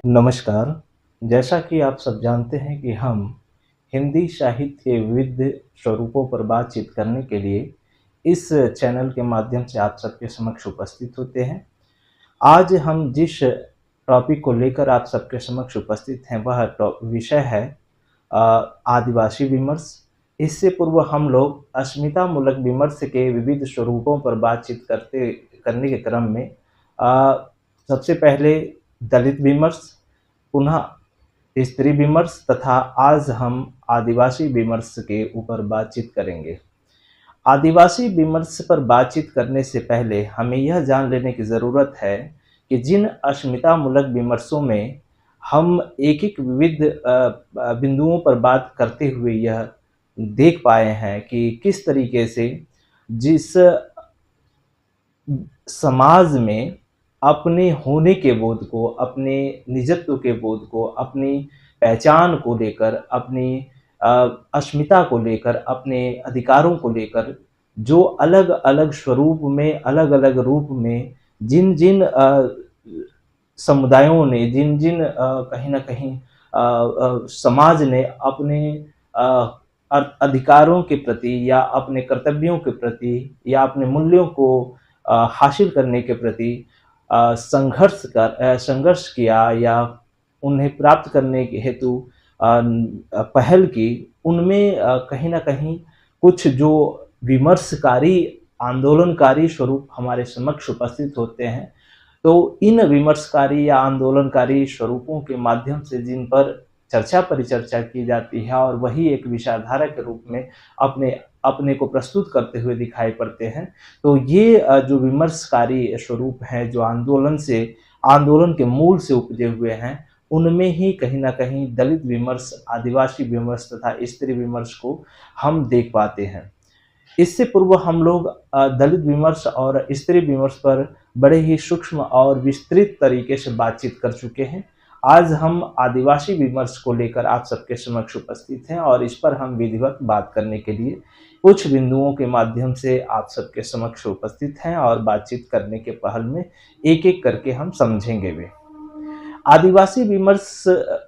नमस्कार। जैसा कि आप सब जानते हैं कि हम हिंदी साहित्य के विविध स्वरूपों पर बातचीत करने के लिए इस चैनल के माध्यम से आप सबके समक्ष उपस्थित होते हैं। आज हम जिस टॉपिक को लेकर आप सबके समक्ष उपस्थित हैं वह विषय है अ, आदिवासी विमर्श। इससे पूर्व हम लोग अस्मितामूलक विमर्श के विविध स्वरूपों पर बातचीत करने के क्रम में सबसे पहले दलित विमर्श, पुनः स्त्री विमर्श तथा आज हम आदिवासी विमर्श के ऊपर बातचीत करेंगे। आदिवासी विमर्श पर बातचीत करने से पहले हमें यह जान लेने की ज़रूरत है कि जिन अस्मितामूलक विमर्शों में हम एक-एक विविध बिंदुओं पर बात करते हुए यह देख पाए हैं कि किस तरीके से जिस समाज में अपने होने के बोध को, अपने निजत्व के बोध को, अपनी पहचान को लेकर, अपनी अस्मिता को लेकर, अपने अधिकारों को लेकर जो अलग-अलग स्वरूप में, अलग-अलग रूप में जिन-जिन समुदायों ने, जिन-जिन कहीं न कहीं समाज ने अपने अ, अधिकारों के प्रति या अपने कर्तव्यों के प्रति या अपने मूल्यों को हासिल करने के प्रति संघर्ष किया या उन्हें प्राप्त करने के हेतु पहल की, उनमें कहीं न कहीं कुछ जो विमर्शकारी, आंदोलनकारी स्वरूप हमारे समक्ष उपस्थित होते हैं। तो इन विमर्शकारी या आंदोलनकारी स्वरूपों के माध्यम से जिन पर चर्चा परिचर्चा की जाती है और वही एक विचारधारा के रूप में अपने अपने को प्रस्तुत करते हुए दिखाई पड़ते हैं। तो ये जो विमर्शकारी स्वरूप हैं, जो आंदोलन के मूल से उपजे हुए हैं, उनमें ही कहीं न कहीं दलित विमर्श, आदिवासी विमर्श तथा स्त्री विमर्श को हम देख पाते हैं। इससे पूर्व हम लोग दलित विमर्श और स्त्री विमर्श पर बड़े ही सूक्ष्म और विस्तृत तरीके से बातचीत कर चुके हैं। आज हम आदिवासी विमर्श को लेकर आप सबके समक्ष उपस्थित हैं और इस पर हम विधिवत बात करने के लिए कुछ बिंदुओं के माध्यम से आप सबके समक्ष उपस्थित हैं और बातचीत करने के पहल में एक-एक करके हम समझेंगे भी। आदिवासी विमर्श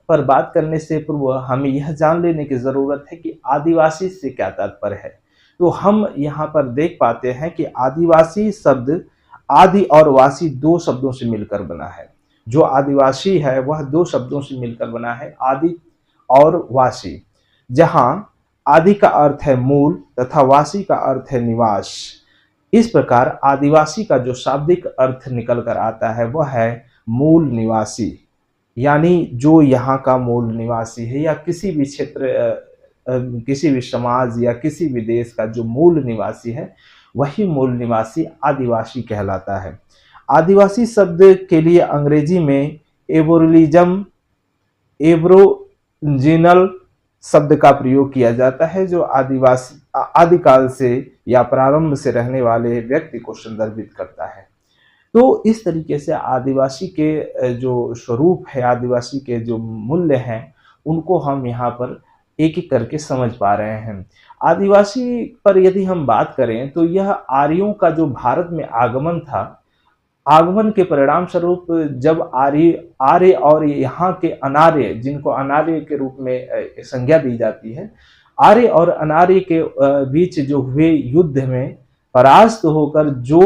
पर बात करने से पूर्व हमें यह जान लेने की ज़रूरत है कि आदिवासी से क्या तात्पर्य है। तो हम यहाँ पर देख पाते हैं कि आदिवासी शब्द आदि और वासी 2 शब्दों से मिलकर बना है। जो आदिवासी है वह 2 शब्दों से मिलकर बना है, आदि और वासी। जहाँ आदि का अर्थ है मूल तथा वासी का अर्थ है निवास। इस प्रकार आदिवासी का जो शाब्दिक अर्थ निकल कर आता है वह है मूल निवासी, यानी जो यहाँ का मूल निवासी है या किसी भी क्षेत्र किसी भी समाज या किसी भी देश का जो मूल निवासी है, वही मूल निवासी आदिवासी कहलाता है। आदिवासी शब्द के लिए अंग्रेजी में एबोरिजिनल शब्द का प्रयोग किया जाता है, जो आदिवासी आदिकाल से या प्रारंभ से रहने वाले व्यक्ति को संदर्भित करता है। तो इस तरीके से आदिवासी के जो स्वरूप है, आदिवासी के जो मूल्य हैं, उनको हम यहाँ पर एक-एक करके समझ पा रहे हैं। आदिवासी पर यदि हम बात करें तो यह आर्यों का जो भारत में आगमन था, आगमन के परिणाम स्वरूप जब आर्य और यहाँ के अनार्य, जिनको अनार्य के रूप में संज्ञा दी जाती है, आर्य और अनार्य के बीच जो हुए युद्ध में परास्त होकर जो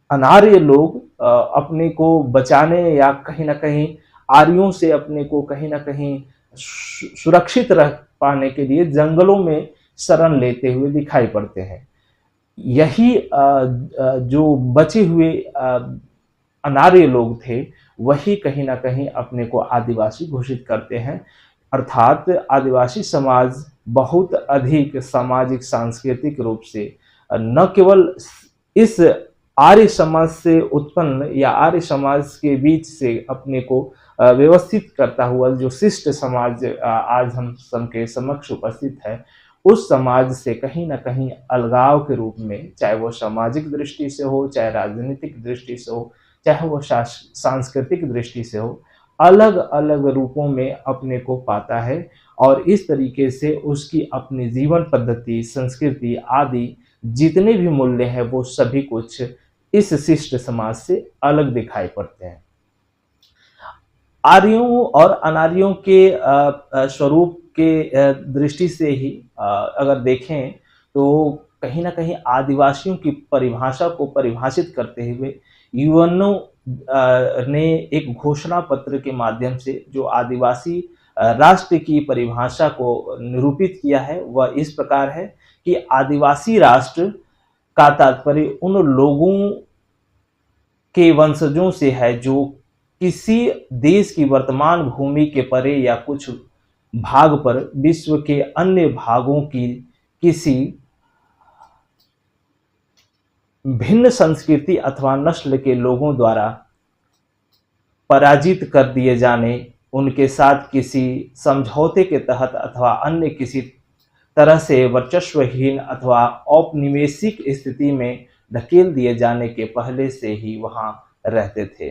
अनार्य लोग अपने को बचाने या कहीं न कहीं आर्यों से अपने को कहीं न कहीं सुरक्षित रख पाने के लिए जंगलों में शरण लेते हुए दिखाई पड़ते हैं। यही जो बचे हुए अनार्य लोग थे, वही कहीं न कहीं अपने को आदिवासी घोषित करते हैं। अर्थात आदिवासी समाज बहुत अधिक सामाजिक सांस्कृतिक रूप से न केवल इस आर्य समाज से उत्पन्न या आर्य समाज के बीच से अपने को व्यवस्थित करता हुआ जो शिष्ट समाज आज हम सबके समक्ष उपस्थित है, उस समाज से कहीं न कहीं अलगाव के रूप में, चाहे वो सामाजिक दृष्टि से हो, चाहे राजनीतिक दृष्टि से हो, चाहे वो सांस्कृतिक दृष्टि से हो, अलग-अलग रूपों में अपने को पाता है और इस तरीके से उसकी अपनी जीवन पद्धति, संस्कृति आदि जितने भी मूल्य हैं, वो सभी कुछ इस शिष्ट समाज से अलग दिखाई पड़ते हैं। आर्यों और अनार्यों के स्वरूप के दृष्टि से ही अगर देखें तो कहीं न कहीं आदिवासियों की परिभाषा को परिभाषित करते हुए यूएनओ ने एक घोषणा पत्र के माध्यम से जो आदिवासी राष्ट्र की परिभाषा को निरूपित किया है, वह इस प्रकार है कि आदिवासी राष्ट्र का तात्पर्य उन लोगों के वंशजों से है जो किसी देश की वर्तमान भूमि के परे या कुछ भाग पर विश्व के अन्य भागों की किसी भिन्न संस्कृति अथवा नस्ल के लोगों द्वारा पराजित कर दिए जाने, उनके साथ किसी समझौते के तहत अथवा अन्य किसी तरह से वर्चस्वहीन अथवा औपनिवेशिक स्थिति में धकेल दिए जाने के पहले से ही वहाँ रहते थे।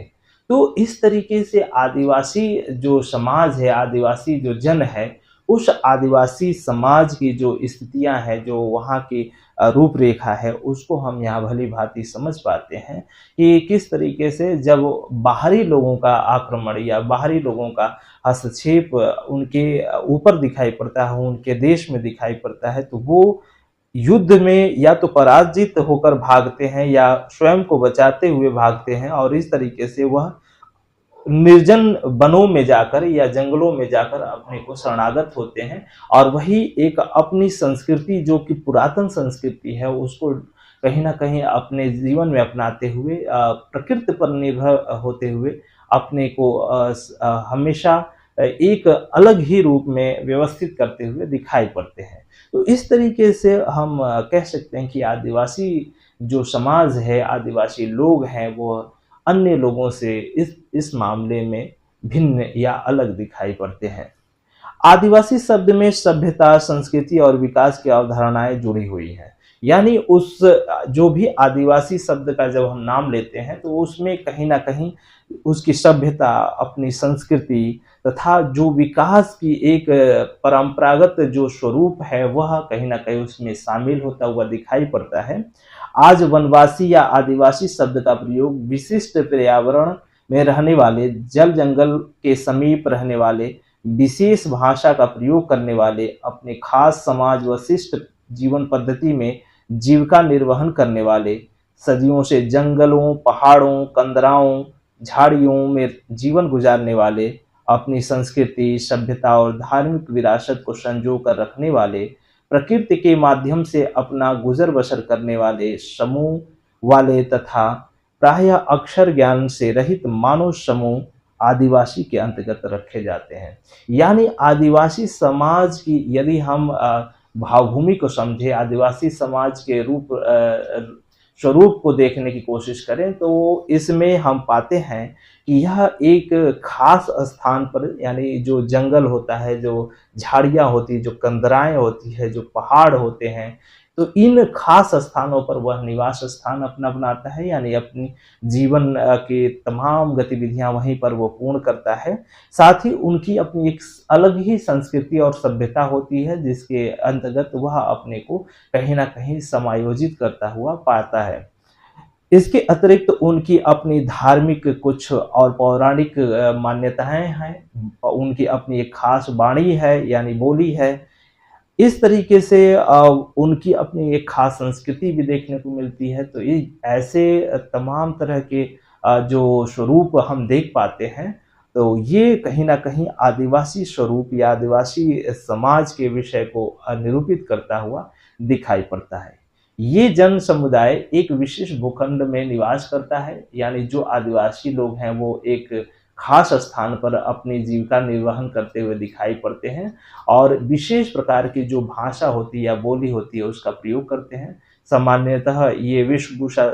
तो इस तरीके से आदिवासी जो समाज है, आदिवासी जो जन है, उस आदिवासी समाज की जो स्थितियाँ हैं, जो वहाँ की रूपरेखा है, उसको हम यहाँ भली-भाँति समझ पाते हैं कि किस तरीके से जब बाहरी लोगों का आक्रमण या बाहरी लोगों का हस्तक्षेप उनके ऊपर दिखाई पड़ता है, उनके देश में दिखाई पड़ता है, तो वो युद्ध में या तो पराजित होकर भागते हैं या स्वयं को बचाते हुए भागते हैं और इस तरीके से वह निर्जन वनों में जाकर या जंगलों में जाकर अपने को शरणागत होते हैं और वही एक अपनी संस्कृति जो कि पुरातन संस्कृति है उसको कहीं न कहीं अपने जीवन में अपनाते हुए प्रकृति पर निर्भर होते हुए अपने को हमेशा एक अलग ही रूप में व्यवस्थित करते हुए दिखाई पड़ते हैं। तो इस तरीके से हम कह सकते हैं कि आदिवासी जो समाज है, आदिवासी लोग हैं, वो अन्य लोगों से इस मामले में भिन्न या अलग दिखाई पड़ते हैं। आदिवासी शब्द में सभ्यता, संस्कृति और विकास की अवधारणाएं जुड़ी हुई हैं। यानी उस जो भी आदिवासी शब्द का जब हम नाम लेते हैं तो उसमें कहीं न कहीं उसकी सभ्यता, अपनी संस्कृति तथा जो विकास की एक परंपरागत जो स्वरूप है वह कहीं न कहीं उसमें शामिल होता हुआ दिखाई पड़ता है। आज वनवासी या आदिवासी शब्द का प्रयोग विशिष्ट पर्यावरण में रहने वाले, जल-जंगल के समीप रहने वाले, विशेष भाषा का प्रयोग करने वाले, अपने खास समाज व शिष्ट जीवन पद्धति में जीविका निर्वहन करने वाले, सदियों से जंगलों, पहाड़ों, कंदराओं, झाड़ियों में जीवन गुजारने वाले, अपनी संस्कृति, सभ्यता और धार्मिक विरासत को संजो कर रखने वाले, प्रकृति के माध्यम से अपना गुजर बसर करने वाले समूह वाले तथा प्रायः अक्षर ज्ञान से रहित मानव समूह आदिवासी के अंतर्गत रखे जाते हैं। यानी आदिवासी समाज की यदि हम भावभूमि को समझे, आदिवासी समाज के स्वरूप को देखने की कोशिश करें तो इसमें हम पाते हैं कि यह एक खास स्थान पर, यानी जो जंगल होता है, जो झाड़ियाँ होती हैं, जो कंदराएँ होती है, जो पहाड़ होते हैं, तो इन खास स्थानों पर वह निवास स्थान अपना बनाता है, यानी अपनी जीवन की तमाम गतिविधियां वहीं पर वो पूर्ण करता है। साथ ही उनकी अपनी एक अलग ही संस्कृति और सभ्यता होती है जिसके अंतर्गत वह अपने को कहीं ना कहीं समायोजित करता हुआ पाता है। इसके अतिरिक्त उनकी अपनी धार्मिक कुछ और पौराणिक मान्यताएं हैं, उनकी अपनी एक खास वाणी है यानी बोली है। इस तरीके से उनकी अपनी एक खास संस्कृति भी देखने को मिलती है। तो ये ऐसे तमाम तरह के जो स्वरूप हम देख पाते हैं, तो ये कहीं न कहीं आदिवासी स्वरूप या आदिवासी समाज के विषय को निरूपित करता हुआ दिखाई पड़ता है। ये जन समुदाय एक विशेष भूखंड में निवास करता है, यानी जो आदिवासी लोग हैं वो एक खास स्थान पर अपनी जीविका निर्वहन करते हुए दिखाई पड़ते हैं और विशेष प्रकार की जो भाषा होती है या बोली होती है उसका प्रयोग करते हैं। सामान्यतः ये वेशभूषा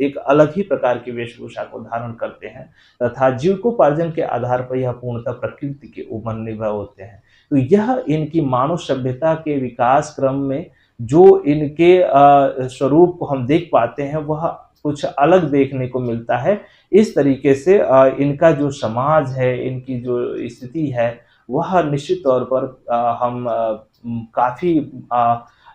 एक अलग ही प्रकार की वेशभूषा को धारण करते हैं तथा जीविकोपार्जन के आधार पर यह पूर्णतः प्रकृति के ऊपर निर्भर होते हैं। तो यह इनकी मानव सभ्यता के विकास क्रम में जो इनके स्वरूप को हम देख पाते हैं वह कुछ अलग देखने को मिलता है। इस तरीके से इनका जो समाज है, इनकी जो स्थिति है, वह निश्चित तौर पर हम काफ़ी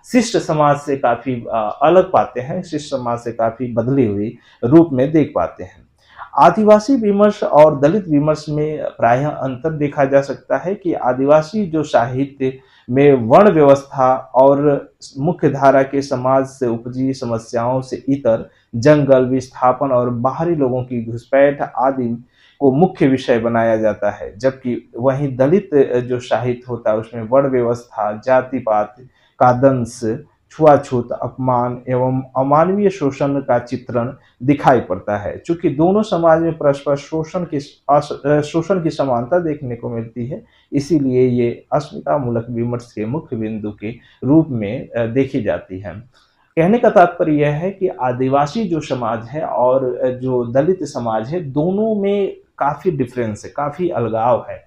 शिष्ट समाज से काफ़ी अलग पाते हैं, शिष्ट समाज से काफ़ी बदली हुई रूप में देख पाते हैं। आदिवासी विमर्श और दलित विमर्श में प्रायः अंतर देखा जा सकता है कि आदिवासी जो साहित्य में वर्ण व्यवस्था और मुख्य धारा के समाज से उपजी समस्याओं से इतर जंगल विस्थापन और बाहरी लोगों की घुसपैठ आदि को मुख्य विषय बनाया जाता है, जबकि वहीं दलित जो साहित्य होता है उसमें वर्ण व्यवस्था, जाति पात का दंश, छुआछूत, अपमान एवं अमानवीय शोषण का चित्रण दिखाई पड़ता है। चूंकि दोनों समाज में परस्पर शोषण की समानता देखने को मिलती है, इसीलिए ये अस्मितामूलक विमर्श के मुख्य बिंदु के रूप में देखी जाती है। कहने का तात्पर्य यह है कि आदिवासी जो समाज है और जो दलित समाज है, दोनों में काफ़ी डिफरेंस है, काफ़ी अलगाव है।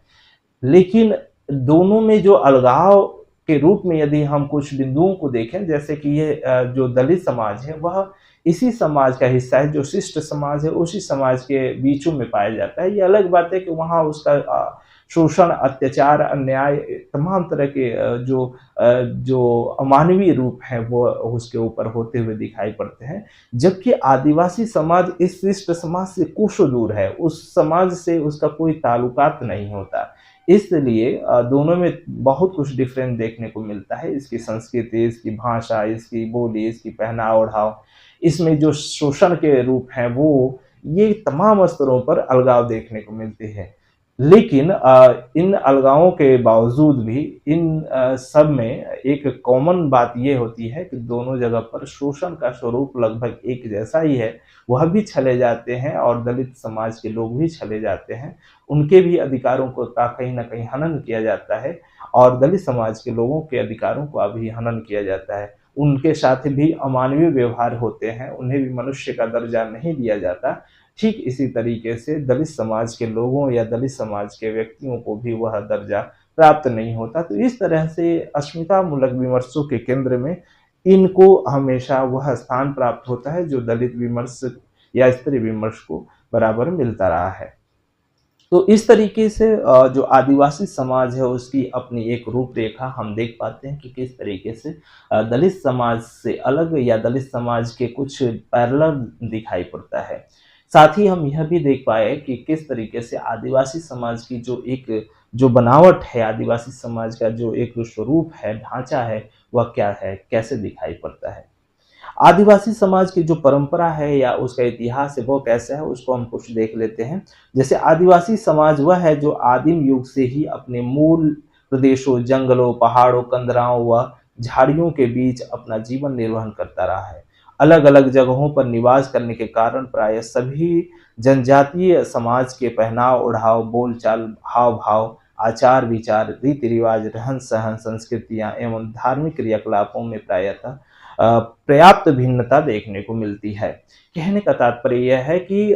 लेकिन दोनों में जो अलगाव के रूप में यदि हम कुछ बिंदुओं को देखें, जैसे कि ये जो दलित समाज है वह इसी समाज का हिस्सा है, जो शिष्ट समाज है उसी समाज के बीचों में पाया जाता है। ये अलग बात है कि वहाँ उसका शोषण, अत्याचार, अन्याय, तमाम तरह के जो अमानवीय रूप हैं वो उसके ऊपर होते हुए दिखाई पड़ते हैं। जबकि आदिवासी समाज इस शिष्ट समाज से कोसों दूर है, उस समाज से उसका कोई ताल्लुकात नहीं होता। इसलिए दोनों में बहुत कुछ डिफरेंस देखने को मिलता है। इसकी संस्कृति, इसकी भाषा, इसकी बोली, इसकी पहनाव-ओढ़ाव, इसमें जो शोषण के रूप हैं वो, ये तमाम स्तरों पर अलगाव देखने को मिलते हैं। लेकिन इन अलगावों के बावजूद भी इन सब में एक कॉमन बात ये होती है कि दोनों जगह पर शोषण का स्वरूप लगभग एक जैसा ही है। वह भी छले जाते हैं और दलित समाज के लोग भी छले जाते हैं। उनके भी अधिकारों को का कहीं न कहीं हनन किया जाता है और दलित समाज के लोगों के अधिकारों का भी हनन किया जाता है। उनके साथ भी अमानवीय व्यवहार होते हैं, उन्हें भी मनुष्य का दर्जा नहीं दिया जाता। ठीक इसी तरीके से दलित समाज के लोगों या दलित समाज के व्यक्तियों को भी वह दर्जा प्राप्त नहीं होता। तो इस तरह से अस्मितामूलक विमर्शों के केंद्र में इनको हमेशा वह स्थान प्राप्त होता है जो दलित विमर्श या स्त्री विमर्श को बराबर मिलता रहा है। तो इस तरीके से जो आदिवासी समाज है उसकी अपनी एक रूपरेखा हम देख पाते हैं कि किस तरीके से दलित समाज से अलग या दलित समाज के कुछ पैरेलल दिखाई पड़ता है। साथ ही हम यह भी देख पाए कि किस तरीके से आदिवासी समाज की जो बनावट है, आदिवासी समाज का जो एक स्वरूप है, ढांचा है, वह क्या है, कैसे दिखाई पड़ता है। आदिवासी समाज की जो परंपरा है या उसका इतिहास है वो कैसा है, उसको हम कुछ देख लेते हैं। जैसे आदिवासी समाज वह है जो आदिम युग से ही अपने मूल प्रदेशों, जंगलों, पहाड़ों, कंदराओं व झाड़ियों के बीच अपना जीवन निर्वहन करता रहा है। अलग अलग जगहों पर निवास करने के कारण प्राय सभी जनजातीय समाज के पहनाव ओढ़ाव, बोलचाल, हाव भाव, आचार विचार, रीति रिवाज, रहन सहन, संस्कृतियां एवं धार्मिक क्रियाकलापों में प्रायतः पर्याप्त भिन्नता देखने को मिलती है। कहने का तात्पर्य यह है कि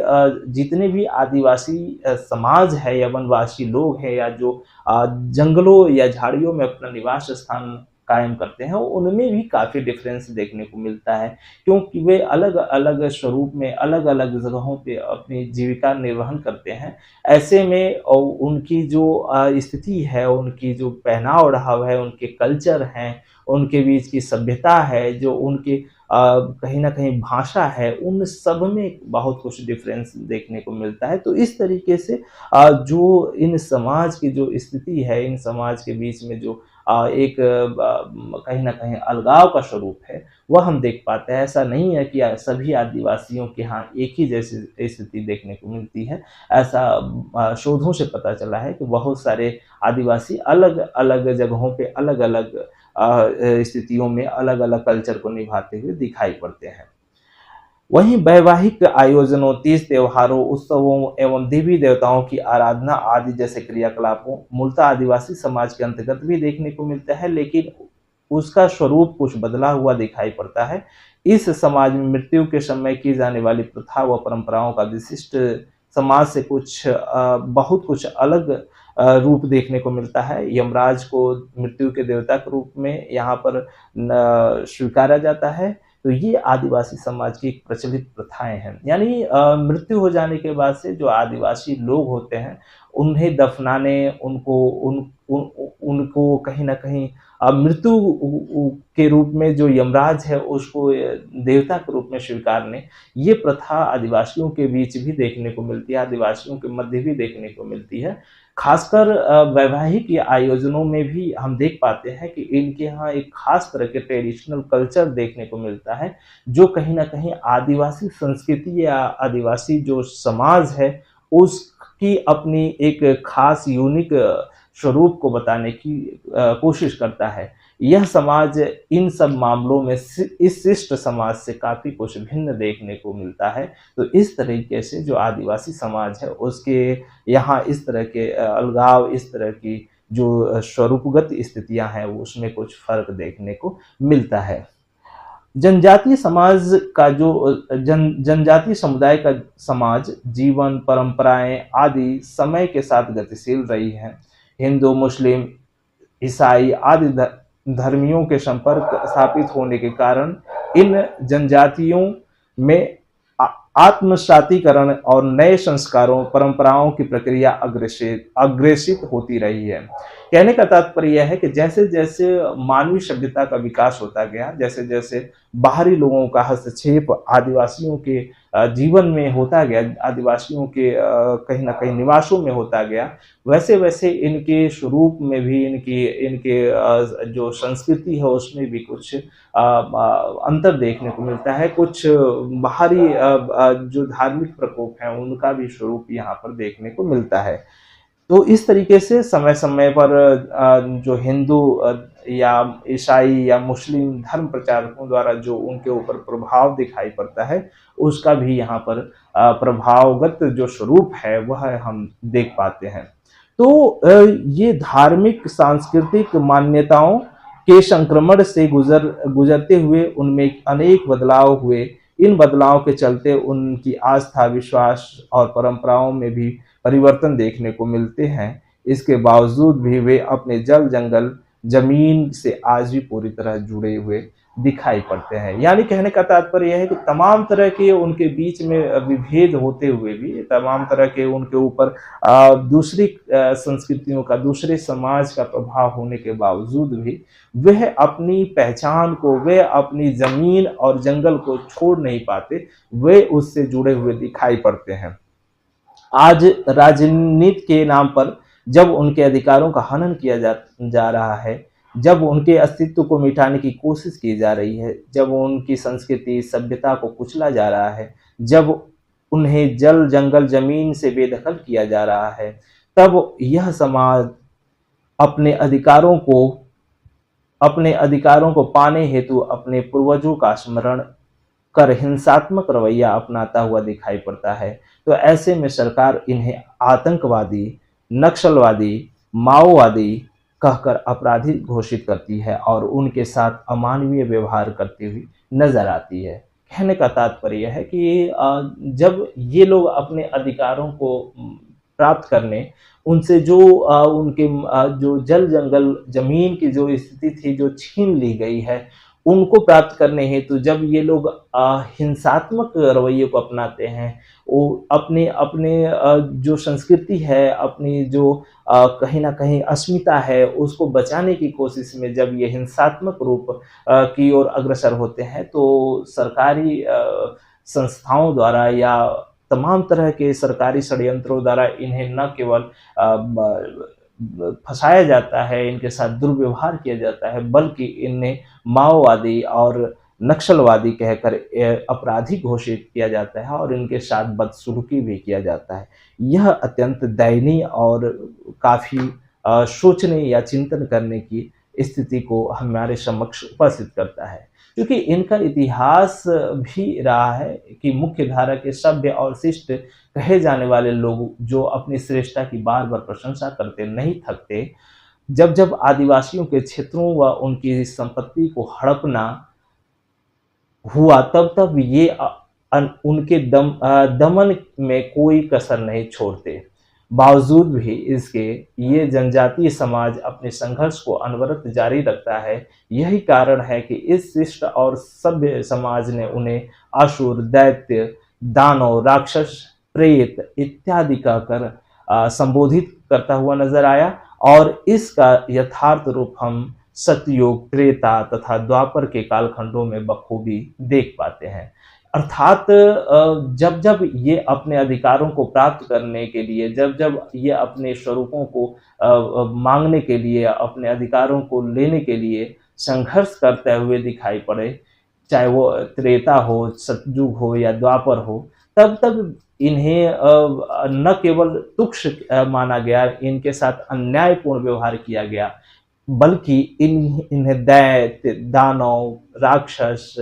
जितने भी आदिवासी समाज है या वनवासी लोग हैं या जो जंगलों या झाड़ियों में अपना निवास स्थान कायम करते हैं, उनमें भी काफ़ी डिफरेंस देखने को मिलता है, क्योंकि वे अलग-अलग स्वरूप में अलग-अलग जगहों पे अपनी जीविका निर्वहन करते हैं। ऐसे में उनकी जो स्थिति है, उनकी जो पहनाव-ओढ़ाव है, उनके कल्चर हैं, उनके बीच की सभ्यता है, जो उनकी कहीं न कहीं भाषा है, उन सब में बहुत कुछ डिफरेंस देखने को मिलता है। तो इस तरीके से जो इन समाज की जो स्थिति है, इन समाज के बीच में जो एक कहीं न कहीं अलगाव का स्वरूप है, वह हम देख पाते हैं। ऐसा नहीं है कि सभी आदिवासियों के यहाँ एक ही जैसी स्थिति देखने को मिलती है। ऐसा शोधों से पता चला है कि बहुत सारे आदिवासी अलग-अलग जगहों पे अलग-अलग स्थितियों में अलग-अलग कल्चर को निभाते हुए दिखाई पड़ते हैं। वहीं वैवाहिक आयोजनों, तीज त्योहारों, उत्सवों एवं देवी देवताओं की आराधना आदि जैसे क्रियाकलापों मूलतः आदिवासी समाज के अंतर्गत भी देखने को मिलता है, लेकिन उसका स्वरूप कुछ बदला हुआ दिखाई पड़ता है। इस समाज में मृत्यु के समय की जाने वाली प्रथा व परंपराओं का विशिष्ट समाज से बहुत कुछ अलग रूप देखने को मिलता है। यमराज को मृत्यु के देवता के रूप में यहाँ पर स्वीकारा जाता है। तो ये आदिवासी समाज की एक प्रचलित प्रथाएँ हैं। यानी मृत्यु हो जाने के बाद से जो आदिवासी लोग होते हैं, उन्हें दफनाने, उनको कहीं न कहीं मृत्यु के रूप में जो यमराज है उसको देवता के रूप में स्वीकारने, ये प्रथा आदिवासियों के बीच भी देखने को मिलती है, आदिवासियों के मध्य भी देखने को मिलती है। खासकर वैवाहिक या आयोजनों में भी हम देख पाते हैं कि इनके यहाँ एक खास तरह के ट्रेडिशनल कल्चर देखने को मिलता है, जो कहीं न कहीं आदिवासी संस्कृति या आदिवासी जो समाज है, उसकी अपनी एक खास यूनिक स्वरूप को बताने की कोशिश करता है। यह समाज इन सब मामलों में इस शिष्ट समाज से काफ़ी कुछ भिन्न देखने को मिलता है। तो इस तरीके से जो आदिवासी समाज है उसके यहाँ इस तरह के अलगाव, इस तरह की जो स्वरूपगत स्थितियाँ हैं उसमें कुछ फ़र्क देखने को मिलता है। जनजातीय समाज का जो जनजातीय समुदाय का समाज जीवन, परंपराएं आदि समय के साथ गतिशील रही हैं। हिंदू, मुस्लिम, ईसाई आदि धर्मियों के संपर्क स्थापित होने के कारण इन जनजातियों में आत्मसातीकरण और नए संस्कारों, परंपराओं की प्रक्रिया अग्रेसित होती रही है। कहने का तात्पर्य यह है कि जैसे जैसे मानवीय सभ्यता का विकास होता गया, जैसे जैसे बाहरी लोगों का हस्तक्षेप आदिवासियों के जीवन में होता गया, आदिवासियों के कहीं ना कहीं निवासों में होता गया, वैसे वैसे इनके स्वरूप में भी, इनके जो संस्कृति है उसमें भी कुछ अंतर देखने को मिलता है। कुछ बाहरी जो धार्मिक प्रकोप हैं उनका भी स्वरूप यहाँ पर देखने को मिलता है। तो इस तरीके से समय समय पर जो हिंदू या ईसाई या मुस्लिम धर्म प्रचारकों द्वारा जो उनके ऊपर प्रभाव दिखाई पड़ता है, उसका भी यहाँ पर प्रभावगत जो स्वरूप है वह हम देख पाते हैं। तो ये धार्मिक सांस्कृतिक मान्यताओं के संक्रमण से गुजरते हुए उनमें अनेक बदलाव हुए। इन बदलाव के चलते उनकी आस्था, विश्वास और परंपराओं में भी परिवर्तन देखने को मिलते हैं। इसके बावजूद भी वे अपने जल, जंगल, जमीन से आज भी पूरी तरह जुड़े हुए दिखाई पड़ते हैं। यानी कहने का तात्पर्य यह है कि तमाम तरह के उनके बीच में विभेद होते हुए भी, तमाम तरह के उनके ऊपर दूसरी संस्कृतियों का, दूसरे समाज का प्रभाव होने के बावजूद भी वह अपनी पहचान को, वे अपनी जमीन और जंगल को छोड़ नहीं पाते, वे उससे जुड़े हुए दिखाई पड़ते हैं। आज राजनीति के नाम पर जब उनके अधिकारों का हनन किया जा रहा है, जब उनके अस्तित्व को मिटाने की कोशिश की जा रही है, जब उनकी संस्कृति, सभ्यता को कुचला जा रहा है, जब उन्हें जल, जंगल, जमीन से बेदखल किया जा रहा है, तब यह समाज अपने अधिकारों को पाने हेतु अपने पूर्वजों का स्मरण कर हिंसात्मक रवैया अपनाता हुआ दिखाई पड़ता है। तो ऐसे में सरकार इन्हें आतंकवादी, नक्सलवादी, माओवादी कहकर अपराधी घोषित करती है और उनके साथ अमानवीय व्यवहार करती हुई नजर आती है। कहने का तात्पर्य है कि जब ये लोग अपने अधिकारों को प्राप्त करने, उनसे जो उनके जो जल, जंगल, जमीन की जो स्थिति थी जो छीन ली गई है, उनको प्राप्त करने हेतु जब ये लोग हिंसात्मक रवैये को अपनाते हैं, वो अपने अपने जो संस्कृति है, अपनी जो कहीं ना कहीं अस्मिता है, उसको बचाने की कोशिश में जब ये हिंसात्मक रूप की ओर अग्रसर होते हैं, तो सरकारी संस्थाओं द्वारा या तमाम तरह के सरकारी षड्यंत्रों द्वारा इन्हें न केवल फंसाया जाता है, इनके साथ दुर्व्यवहार किया जाता है, बल्कि इन्हें माओवादी और नक्सलवादी कहकर अपराधी घोषित किया जाता है और इनके साथ बदसलूकी भी किया जाता है। यह अत्यंत दयनीय और काफ़ी सोचने या चिंतन करने की स्थिति को हमारे समक्ष उपस्थित करता है, क्योंकि इनका इतिहास भी रहा है कि मुख्य धारा के सभ्य और शिष्ट कहे जाने वाले लोग जो अपनी श्रेष्ठता की बार बार प्रशंसा करते नहीं थकते, जब जब आदिवासियों के क्षेत्रों व उनकी संपत्ति को हड़पना हुआ, तब तब ये उनके दमन में कोई कसर नहीं छोड़ते। बावजूद भी इसके ये जनजातीय समाज अपने संघर्ष को अनवरत जारी रखता है। यही कारण है कि इस शिष्ट और सभ्य समाज ने उन्हें असुर, दैत्य, दानव, राक्षस, प्रेत इत्यादि कहकर संबोधित करता हुआ नजर आया, और इसका यथार्थ रूप हम सतयुग, त्रेता तथा द्वापर के कालखंडों में बखूबी देख पाते हैं। अर्थात जब जब ये अपने अधिकारों को प्राप्त करने के लिए, जब जब ये अपने स्वरूपों को मांगने के लिए, अपने अधिकारों को लेने के लिए संघर्ष करते हुए दिखाई पड़े, चाहे वो त्रेता हो, सतयुग हो या द्वापर हो, तब तब इन्हें न केवल तुच्छ माना गया, इनके साथ अन्यायपूर्ण व्यवहार किया गया, बल्कि इन्हें दैत्य, दानव, राक्षस,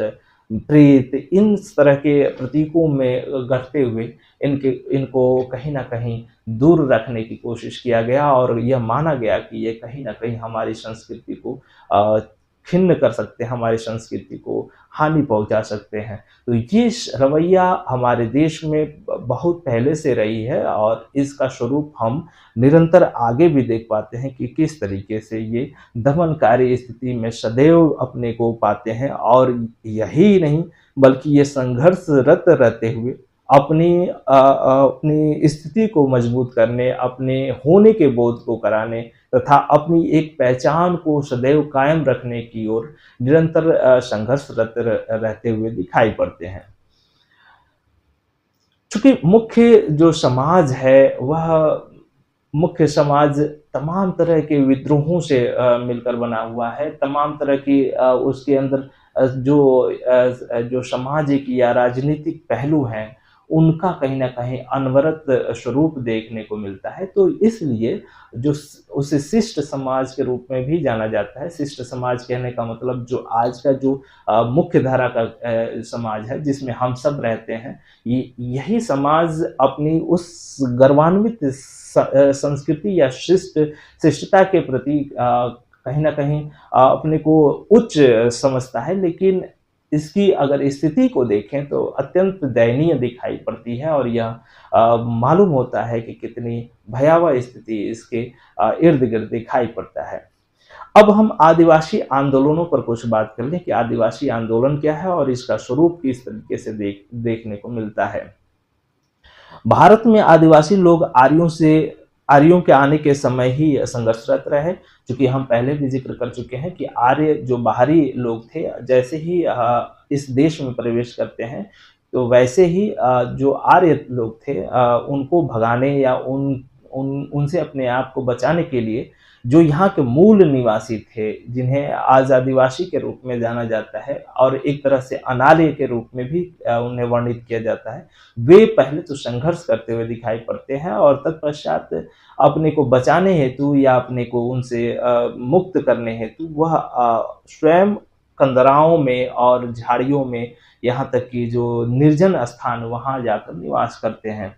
प्रेत, इन तरह के प्रतीकों में गढ़ते हुए इनको कहीं न कहीं दूर रखने की कोशिश किया गया, और यह माना गया कि ये कहीं न कहीं हमारी संस्कृति को अ, खिन्न कर सकते हैं, हमारी संस्कृति को हानि पहुँचा सकते हैं। तो ये रवैया हमारे देश में बहुत पहले से रही है, और इसका स्वरूप हम निरंतर आगे भी देख पाते हैं कि किस तरीके से ये दमनकारी स्थिति में सदैव अपने को पाते हैं, और यही नहीं बल्कि ये संघर्षरत रहते हुए अपनी स्थिति को मजबूत करने, अपने होने के बोध को कराने तथा अपनी एक पहचान को सदैव कायम रखने की ओर निरंतर संघर्षरत रहते हुए दिखाई पड़ते हैं। चूँकि मुख्य जो समाज है, वह मुख्य समाज तमाम तरह के विद्रोहों से मिलकर बना हुआ है। तमाम तरह की उसके अंदर जो सामाजिक या राजनीतिक पहलू हैं, उनका कहीं न कहीं अनवरत स्वरूप देखने को मिलता है। तो इसलिए उसे शिष्ट समाज के रूप में भी जाना जाता है। शिष्ट समाज कहने का मतलब जो आज का जो मुख्य धारा का समाज है, जिसमें हम सब रहते हैं, यही समाज अपनी उस गौरवान्वित संस्कृति या शिष्टता के प्रति कहीं न कहीं अपने को उच्च समझता है, लेकिन इसकी अगर स्थिति को देखें तो अत्यंत दयनीय दिखाई पड़ती है, और यह मालूम होता है कि कितनी भयावह स्थिति इसके इर्द-गिर्द दिखाई पड़ता है। अब हम आदिवासी आंदोलनों पर कुछ बात कर लें कि आदिवासी आंदोलन क्या है और इसका स्वरूप किस तरीके से देखने को मिलता है। भारत में आदिवासी लोग आर्यों के आने के समय ही संघर्षरत रहे। चूँकि हम पहले भी ज़िक्र कर चुके हैं कि आर्य जो बाहरी लोग थे, जैसे ही इस देश में प्रवेश करते हैं, तो वैसे ही जो आर्य लोग थे, उनको भगाने या उनसे अपने आप को बचाने के लिए जो यहाँ के मूल निवासी थे, जिन्हें आज आदिवासी के रूप में जाना जाता है और एक तरह से अनार्य के रूप में भी उन्हें वर्णित किया जाता है, वे पहले तो संघर्ष करते हुए दिखाई पड़ते हैं, और तत्पश्चात अपने को बचाने हेतु या अपने को उनसे मुक्त करने हेतु वह स्वयं कंदराओं में और झाड़ियों में, यहाँ तक कि जो निर्जन स्थान, वहाँ जाकर निवास करते हैं।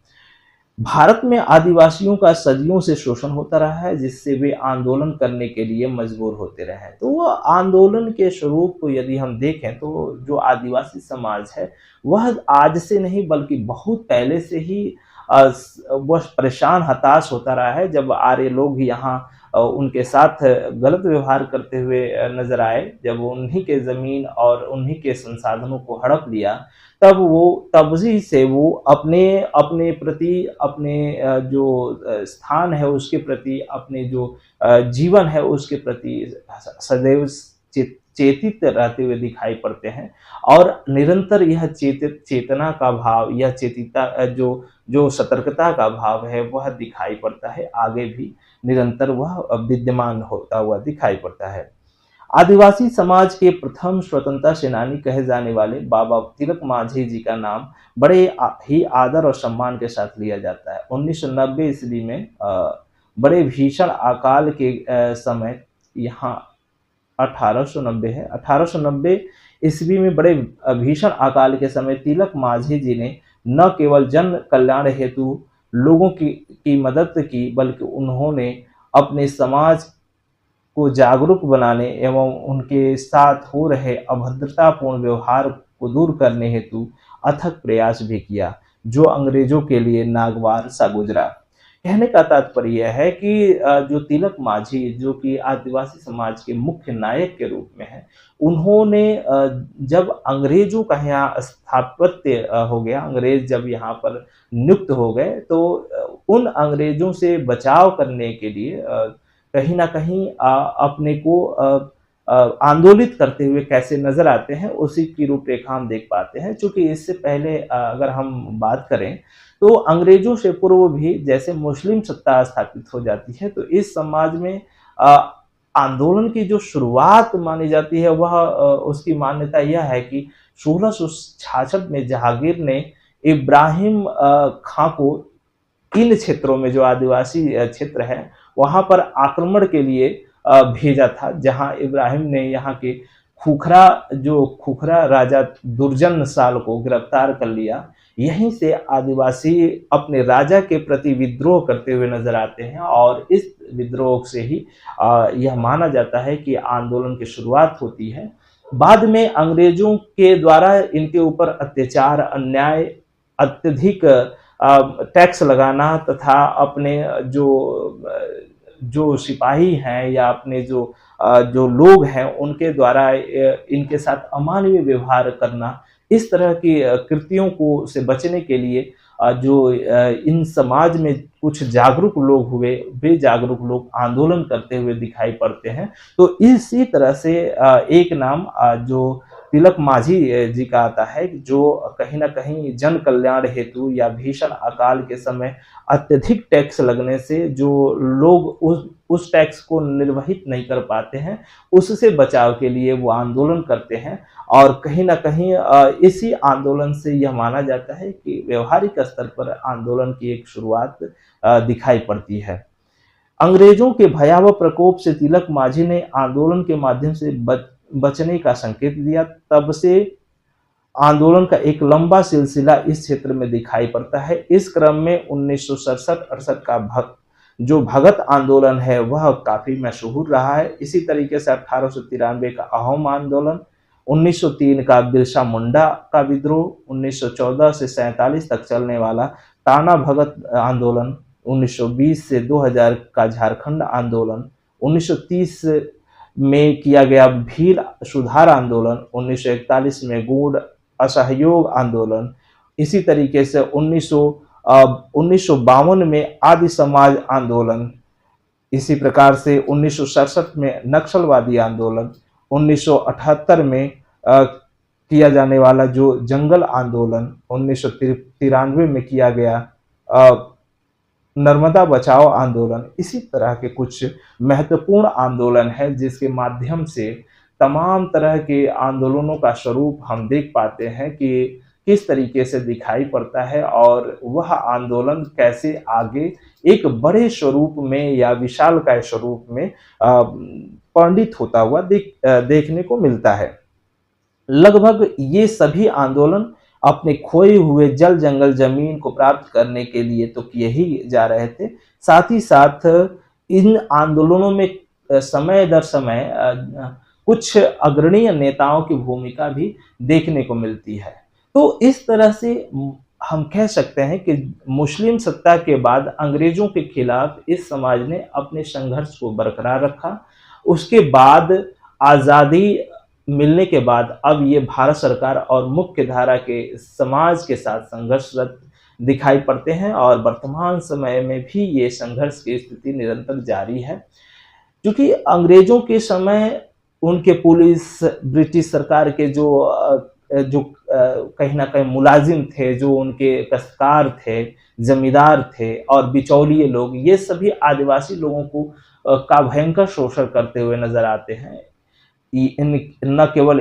भारत में आदिवासियों का सदियों से शोषण होता रहा है, जिससे वे आंदोलन करने के लिए मजबूर होते रहे हैं। तो वो आंदोलन के स्वरूप को यदि हम देखें, तो जो आदिवासी समाज है, वह आज से नहीं बल्कि बहुत पहले से ही वह परेशान, हताश होता रहा है। जब आर्य लोग यहाँ उनके साथ गलत व्यवहार करते हुए नजर आए, जब उन्हीं के ज़मीन और उन्हीं के संसाधनों को हड़प लिया, तब से वो अपने प्रति, अपने जो स्थान है उसके प्रति, अपने जो जीवन है उसके प्रति सदैव चेतित रहते हुए दिखाई पड़ते हैं, और निरंतर यह चेतना का भाव, यह चेतिता जो सतर्कता का भाव है, वह दिखाई पड़ता है। आगे भी निरंतर वह विद्यमान होता हुआ दिखाई पड़ता है। आदिवासी समाज के प्रथम स्वतंत्रता सेनानी कहे जाने वाले बाबा तिलक मांझी जी का नाम बड़े ही आदर और सम्मान के साथ लिया जाता है। 1990 ईस्वी में बड़े भीषण अकाल के समय, यहाँ 1890 है, 1890 ईस्वी में बड़े भीषण अकाल के समय तिलक मांझी जी ने न केवल जन कल्याण हेतु लोगों की मदद की, बल्कि उन्होंने अपने समाज को जागरूक बनाने एवं उनके साथ हो रहे अभद्रतापूर्ण व्यवहार को दूर करने हेतु अथक प्रयास भी किया, जो अंग्रेजों के लिए नागवार सा गुजरा। कहने का तात्पर्य यह है कि जो तिलक मांझी जो कि आदिवासी समाज के मुख्य नायक के रूप में हैं, उन्होंने जब अंग्रेज़ों का यहाँ स्थापत्य हो गया, अंग्रेज़ जब यहाँ पर नियुक्त हो गए, तो उन अंग्रेज़ों से बचाव करने के लिए कहीं न कहीं अपने को आंदोलित करते हुए कैसे नज़र आते हैं, उसी की रूपरेखा हम देख पाते हैं। चूँकि इससे पहले अगर हम बात करें, तो अंग्रेज़ों से पूर्व भी जैसे मुस्लिम सत्ता स्थापित हो जाती है, तो इस समाज में अ, आंदोलन की जो शुरुआत मानी जाती है, वह उसकी मान्यता यह है कि 1666 में जहांगीर ने इब्राहिम खां को इन क्षेत्रों में जो आदिवासी क्षेत्र हैं, वहाँ पर आक्रमण के लिए भेजा था, जहाँ इब्राहिम ने यहाँ के खुखरा राजा दुर्जन साल को गिरफ्तार कर लिया। यहीं से आदिवासी अपने राजा के प्रति विद्रोह करते हुए नज़र आते हैं और इस विद्रोह से ही यह माना जाता है कि आंदोलन की शुरुआत होती है। बाद में अंग्रेज़ों के द्वारा इनके ऊपर अत्याचार, अन्याय, अत्यधिक टैक्स लगाना तथा अपने जो सिपाही हैं या अपने जो लोग हैं उनके द्वारा इनके साथ अमानवीय व्यवहार करना, इस तरह की कृतियों को से बचने के लिए इन समाज में कुछ जागरूक लोग हुए, वे जागरूक लोग आंदोलन करते हुए दिखाई पड़ते हैं। तो इसी तरह से एक नाम जो तिलक मांझी जी का आता है, जो कहीं न कहीं जन कल्याण हेतु या भीषण अकाल के समय अत्यधिक टैक्स लगने से जो लोग उस टैक्स को निर्वहित नहीं कर पाते हैं, उससे बचाव के लिए वो आंदोलन करते हैं और कहीं न कहीं इसी आंदोलन से यह माना जाता है कि व्यावहारिक स्तर पर आंदोलन की एक शुरुआत दिखाई पड़ती है। अंग्रेजों के भयावह प्रकोप से तिलक मांझी ने आंदोलन के माध्यम से बचने का संकेत दिया। तब से आंदोलन का एक लंबा सिलसिला इस क्षेत्र में दिखाई पड़ता है। इस क्रम में 1967-68 का जो भगत आंदोलन है वह काफी मशहूर रहा है। इसी तरीके से 1893 का अहोम आंदोलन, 1903 का बिरसा मुंडा का विद्रोह, 1914 से 47 तक चलने वाला टाना भगत आंदोलन, 1920 से 2000 का झारखंड आंदोलन, 1930 में किया गया भील सुधार आंदोलन, 1941 में गूढ़ असहयोग आंदोलन, इसी तरीके से 1952 में आदि समाज आंदोलन, इसी प्रकार से 1967 में नक्सलवादी आंदोलन, 1978 में किया जाने वाला जो जंगल आंदोलन, 1993 में किया गया नर्मदा बचाओ आंदोलन, इसी तरह के कुछ महत्वपूर्ण आंदोलन है जिसके माध्यम से तमाम तरह के आंदोलनों का स्वरूप हम देख पाते हैं कि किस तरीके से दिखाई पड़ता है और वह आंदोलन कैसे आगे एक बड़े स्वरूप में या विशालकाय स्वरूप में परिणित होता हुआ देखने को मिलता है। लगभग ये सभी आंदोलन अपने खोए हुए जल जंगल जमीन को प्राप्त करने के लिए तो किए ही जा रहे थे, साथ ही साथ इन आंदोलनों में समय दर समय कुछ अग्रणीय नेताओं की भूमिका भी देखने को मिलती है। तो इस तरह से हम कह सकते हैं कि मुस्लिम सत्ता के बाद अंग्रेजों के खिलाफ इस समाज ने अपने संघर्ष को बरकरार रखा। उसके बाद आज़ादी मिलने के बाद अब ये भारत सरकार और मुख्य धारा के समाज के साथ संघर्षरत दिखाई पड़ते हैं और वर्तमान समय में भी ये संघर्ष की स्थिति निरंतर जारी है। क्योंकि अंग्रेजों के समय उनके पुलिस, ब्रिटिश सरकार के जो कहीं ना कहीं मुलाजिम थे, जो उनके काश्तकार थे, जमींदार थे और बिचौलिए लोग, ये सभी आदिवासी लोगों को का भयंकर शोषण करते हुए नजर आते हैं। न केवल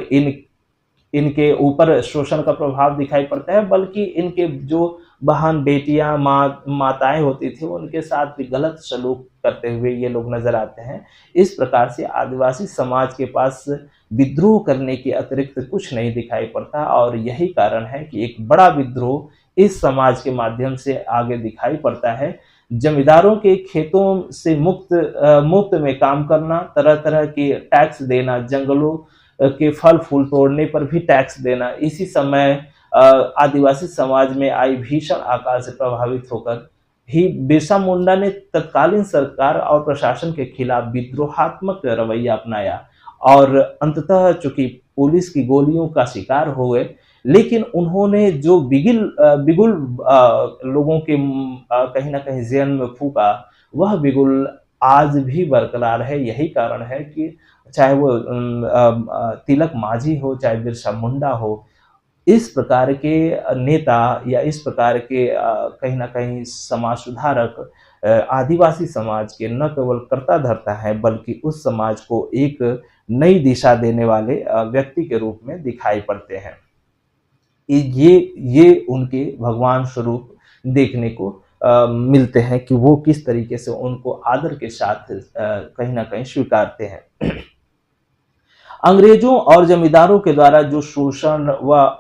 इनके ऊपर शोषण का प्रभाव दिखाई पड़ता है, बल्कि इनके जो बहन बेटियां माताएं होती थी उनके साथ भी गलत सलूक करते हुए ये लोग नजर आते हैं। इस प्रकार से आदिवासी समाज के पास विद्रोह करने के अतिरिक्त कुछ नहीं दिखाई पड़ता और यही कारण है कि एक बड़ा विद्रोह इस समाज के माध्यम से आगे दिखाई पड़ता है। जमींदारों के खेतों से मुफ्त में काम करना, तरह तरह के टैक्स देना, जंगलों के फल फूल तोड़ने पर भी टैक्स देना, इसी समय आदिवासी समाज में आई भीषण अकाल से प्रभावित होकर ही बिरसा मुंडा ने तत्कालीन सरकार और प्रशासन के खिलाफ विद्रोहात्मक रवैया अपनाया और अंततः चूंकि पुलिस की गोलियों का शिकार हो गए, लेकिन उन्होंने जो बिगुल लोगों के कहीं न कहीं ज़हन में फूँका, वह बिगुल आज भी बरकरार है। यही कारण है कि चाहे वो तिलक मांझी हो, चाहे बिरसा मुंडा हो, इस प्रकार के नेता या इस प्रकार के कहीं न कहीं समाज सुधारक आदिवासी समाज के न केवल कर्ता-धर्ता हैं, बल्कि उस समाज को एक नई दिशा देने वाले व्यक्ति के रूप में दिखाई पड़ते हैं। ये उनके भगवान स्वरूप देखने को मिलते हैं कि वो किस तरीके से उनको आदर के साथ कहीं न कहीं स्वीकारते हैं। अंग्रेजों और जमींदारों के द्वारा जो शोषण व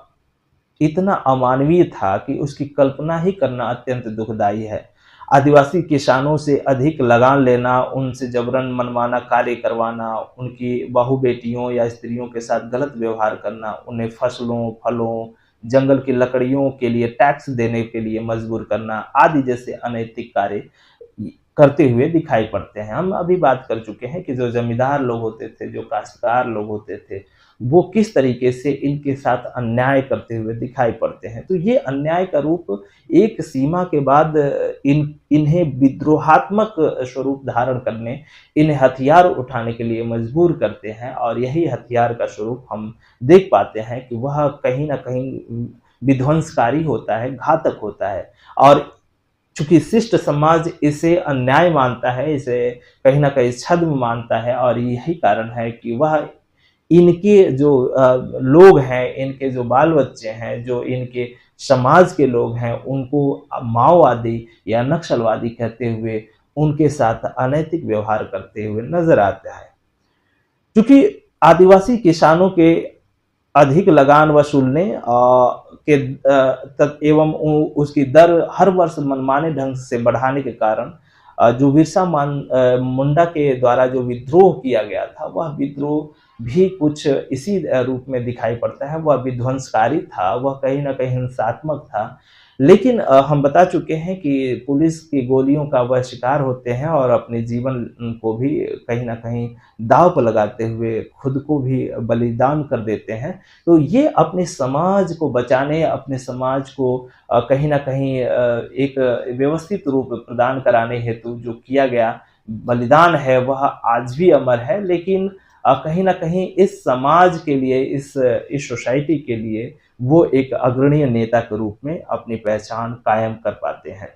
इतना अमानवीय था कि उसकी कल्पना ही करना अत्यंत दुखदायी है। आदिवासी किसानों से अधिक लगान लेना, उनसे जबरन मनमाना कार्य करवाना, उनकी बहू-बेटियों या स्त्रियों के साथ गलत व्यवहार करना, उन्हें फसलों, फलों, जंगल की लकड़ियों के लिए टैक्स देने के लिए मजबूर करना आदि जैसे अनैतिक कार्य करते हुए दिखाई पड़ते हैं। हम अभी बात कर चुके हैं कि जो जमींदार लोग होते थे, जो काश्तकार लोग होते थे, वो किस तरीके से इनके साथ अन्याय करते हुए दिखाई पड़ते हैं। तो ये अन्याय का रूप एक सीमा के बाद इन्हें विद्रोहात्मक स्वरूप धारण करने, इन्हें हथियार उठाने के लिए मजबूर करते हैं और यही हथियार का स्वरूप हम देख पाते हैं कि वह कहीं न कहीं विध्वंसकारी होता है, घातक होता है और चूँकि शिष्ट समाज इसे अन्याय मानता है, इसे कहीं न कहीं छद्म मानता है और यही कारण है कि वह इनके जो लोग हैं, इनके जो बाल-बच्चे हैं, जो इनके समाज के लोग हैं, उनको माओवादी या नक्सलवादी कहते हुए उनके साथ अनैतिक व्यवहार करते हुए नज़र आता है। चूँकि आदिवासी किसानों के अधिक लगान वसूलने के एवं उसकी दर हर वर्ष मनमाने ढंग से बढ़ाने के कारण जो मुंडा के द्वारा जो विद्रोह किया गया था, वह विद्रोह भी कुछ इसी रूप में दिखाई पड़ता है। वह विध्वंसकारी था, वह कहीं न कहीं हिंसात्मक था। लेकिन हम बता चुके हैं कि पुलिस की गोलियों का वह शिकार होते हैं और अपने जीवन को भी कहीं न कहीं दाँव पर लगाते हुए खुद को भी बलिदान कर देते हैं। तो ये अपने समाज को बचाने, अपने समाज को कहीं न कहीं एक व्यवस्थित रूप प्रदान कराने हेतु जो किया गया बलिदान है, वह आज भी अमर है। लेकिन कहीं न कहीं इस समाज के लिए, इस सोसाइटी के लिए वो एक अग्रणीय नेता के रूप में अपनी पहचान कायम कर पाते हैं।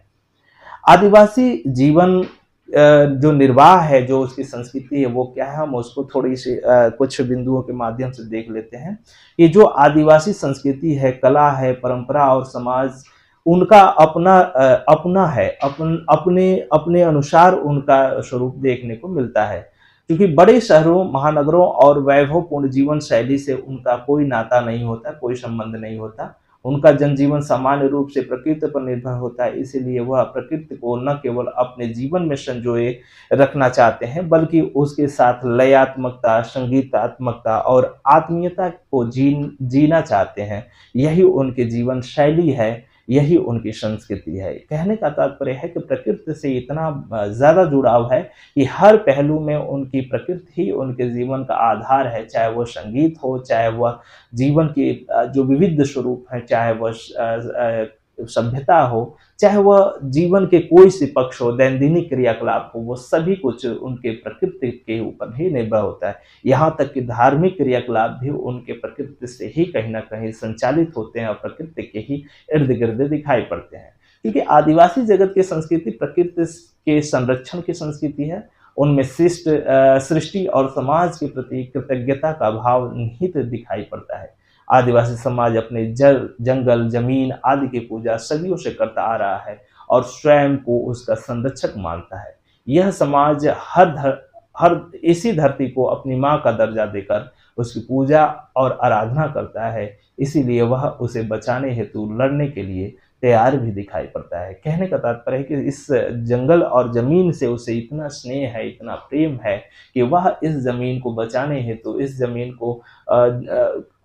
आदिवासी जीवन जो निर्वाह है, जो उसकी संस्कृति है, वो क्या है, हम उसको थोड़ी-सी कुछ बिंदुओं के माध्यम से देख लेते हैं। ये जो आदिवासी संस्कृति है, कला है, परंपरा और समाज, उनका अपना है, अपने अनुसार उनका स्वरूप देखने को मिलता है। क्योंकि बड़े शहरों, महानगरों और वैभवपूर्ण जीवन शैली से उनका कोई नाता नहीं होता, कोई संबंध नहीं होता। उनका जनजीवन सामान्य रूप से प्रकृति पर निर्भर होता है, इसीलिए वह प्रकृति को न केवल अपने जीवन में संजोए रखना चाहते हैं, बल्कि उसके साथ लयात्मकता, संगीतात्मकता और आत्मीयता को जीना चाहते हैं। यही उनकी जीवन शैली है, यही उनकी संस्कृति है। कहने का तात्पर्य है कि प्रकृति से इतना ज़्यादा जुड़ाव है कि हर पहलू में उनकी प्रकृति ही उनके जीवन का आधार है, चाहे वो संगीत हो, चाहे वह जीवन के जो विविध स्वरूप हैं, चाहे वह सभ्यता हो, चाहे वह जीवन के कोई से पक्ष हो, दैनंदिन क्रियाकलाप हो, वो सभी कुछ उनके प्रकृति के ऊपर ही निर्भर होता है। यहाँ तक कि धार्मिक क्रियाकलाप भी उनके प्रकृति से ही कहीं न कहीं संचालित होते हैं और प्रकृति के ही इर्द-गिर्द दिखाई पड़ते हैं। क्योंकि आदिवासी जगत की संस्कृति प्रकृति के संरक्षण की संस्कृति है। उनमें सृष्टि और समाज के प्रति कृतज्ञता का भाव निहित दिखाई पड़ता है। आदिवासी समाज अपने जल, जंगल, जमीन आदि की पूजा सदियों से करता आ रहा है और स्वयं को उसका संरक्षक मानता है। यह समाज हर इसी धरती को अपनी माँ का दर्जा देकर उसकी पूजा और आराधना करता है, इसीलिए वह उसे बचाने हेतु लड़ने के लिए तैयार भी दिखाई पड़ता है। कहने का तात्पर्य है कि इस जंगल और ज़मीन से उसे इतना स्नेह है, इतना प्रेम है कि वह इस ज़मीन को बचाने हेतु, इस ज़मीन को